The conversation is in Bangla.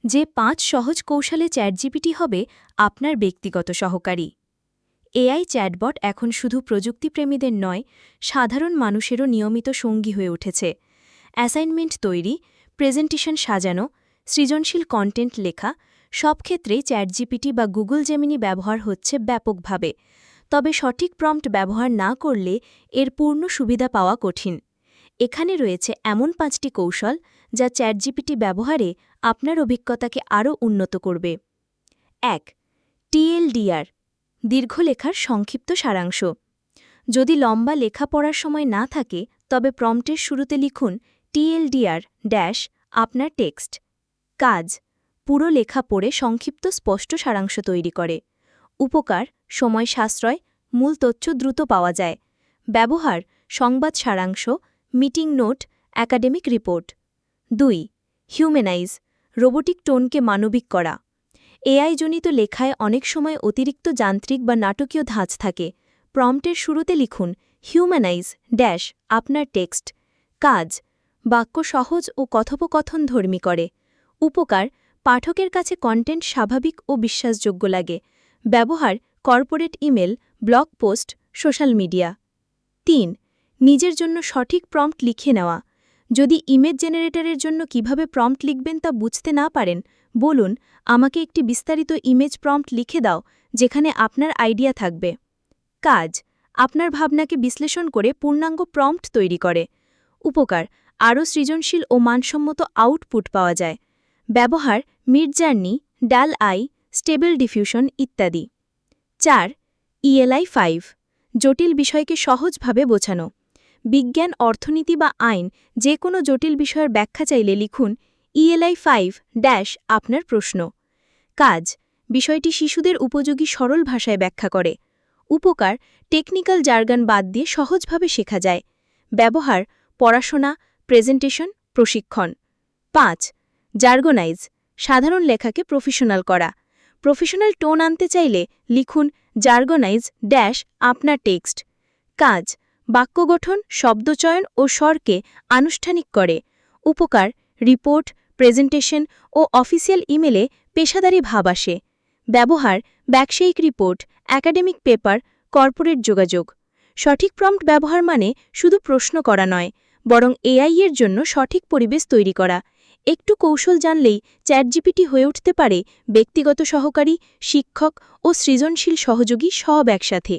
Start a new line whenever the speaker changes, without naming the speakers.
যে 5 সহজ কৌশলে চ্যাটজিপিটি হবে আপনার ব্যক্তিগত সহকারী। এআই চ্যাটবট এখন শুধু প্রযুক্তিপ্রেমীদের নয়, সাধারণ মানুষেরও নিয়মিত সঙ্গী হয়ে উঠেছে। অ্যাসাইনমেন্ট তৈরি, প্রেজেন্টেশন সাজানো, সৃজনশীল কন্টেন্ট লেখা সব ক্ষেত্রেই চ্যাটজিপিটি বা গুগল জেমিনি ব্যবহার হচ্ছে ব্যাপকভাবে। তবে সঠিক প্রম্পট ব্যবহার না করলে এর পূর্ণ সুবিধা পাওয়া কঠিন। এখানে রয়েছে এমন 5টি কৌশল যা চ্যাটজিপিটি ব্যবহারে আপনার অভিজ্ঞতাকে আরও উন্নত করবে। 1. টিএলডিআর, দীর্ঘ লেখার সংক্ষিপ্ত সারাংশ। যদি লম্বা লেখা পড়ার সময় না থাকে, তবে প্রম্পটের শুরুতে লিখুন টিএলডিআর ড্যাশ আপনার টেক্সট। কাজ, পুরো লেখা পড়ে সংক্ষিপ্ত স্পষ্ট সারাংশ তৈরি করে। উপকার, সময় সাশ্রয়, মূল তথ্য দ্রুত পাওয়া যায়। ব্যবহার, সংবাদ সারাংশ, meeting note, academic report. 2. Humanize, robotic টোনকে মানবিক করা। এআই-জনিত লেখায় অনেক সময় অতিরিক্ত যান্ত্রিক বা নাটকীয় ধাঁচ থাকে। প্রম্পটের শুরুতে লিখুন হিউম্যানাইজ ড্যাশ আপনার টেক্সট। কাজ, বাক্য সহজ ও কথোপকথনধর্মী করে। উপকার, পাঠকের কাছে কন্টেন্ট স্বাভাবিক ও বিশ্বাসযোগ্য লাগে। ব্যবহার, corporate email, blog post, social media. 3. নিজের জন্য সঠিক প্রম্পট লিখে নেওয়া। যদি ইমেজ জেনারেটরের জন্য কিভাবে প্রম্পট লিখবেন তা বুঝতে না পারেন, বলুন, আমাকে একটি বিস্তারিত ইমেজ প্রম্পট লিখে দাও যেখানে আপনার আইডিয়া থাকবে। কাজ, আপনার ভাবনাকে বিশ্লেষণ করে পূর্ণাঙ্গ প্রম্পট তৈরি করে। উপকার, আরও সৃজনশীল ও মানসম্মত আউটপুট পাওয়া যায়। ব্যবহার, মিডজার্নি, ডাল আই, স্টেবল ডিফিউশন ইত্যাদি। 4. ইএলআই 5, জটিল বিষয়কে সহজভাবে বোঝানো। বিজ্ঞান, অর্থনীতি বা আইন যে কোনো জটিল বিষয়ের ব্যাখ্যা চাইলে লিখুন ইএলআই 5 ড্যাশ আপনার প্রশ্ন। কাজ, বিষয়টি শিশুদের উপযোগী সরল ভাষায় ব্যাখ্যা করে। উপকার, টেকনিক্যাল জার্গন বাদ দিয়ে সহজভাবে শেখা যায়। ব্যবহার, পড়াশোনা, প্রেজেন্টেশন, প্রশিক্ষণ। 5. জার্গনাইজ, সাধারণ লেখাকে প্রফেশনাল করা। প্রফেশনাল টোন আনতে চাইলে লিখুন জার্গনাইজ ড্যাশ আপনার টেক্সট। কাজ, বাক্য গঠন, শব্দচয়ন ও স্বরকে আনুষ্ঠানিক করে। উপকার, রিপোর্ট, প্রেজেন্টেশন ও অফিসিয়াল ইমেলে পেশাদারি ভাব আসে। ব্যবহার, ব্যবসায়িক রিপোর্ট, একাডেমিক পেপার, কর্পোরেট যোগাযোগ। সঠিক প্রম্পট ব্যবহার মানে শুধু প্রশ্ন করা নয়, বরং এআই-এর জন্য সঠিক পরিবেশ তৈরি করা। একটু কৌশল জানলেই চ্যাটজিপিটি হয়ে উঠতে পারে ব্যক্তিগত সহকারী, শিক্ষক ও সৃজনশীল সহযোগী সব একসাথে।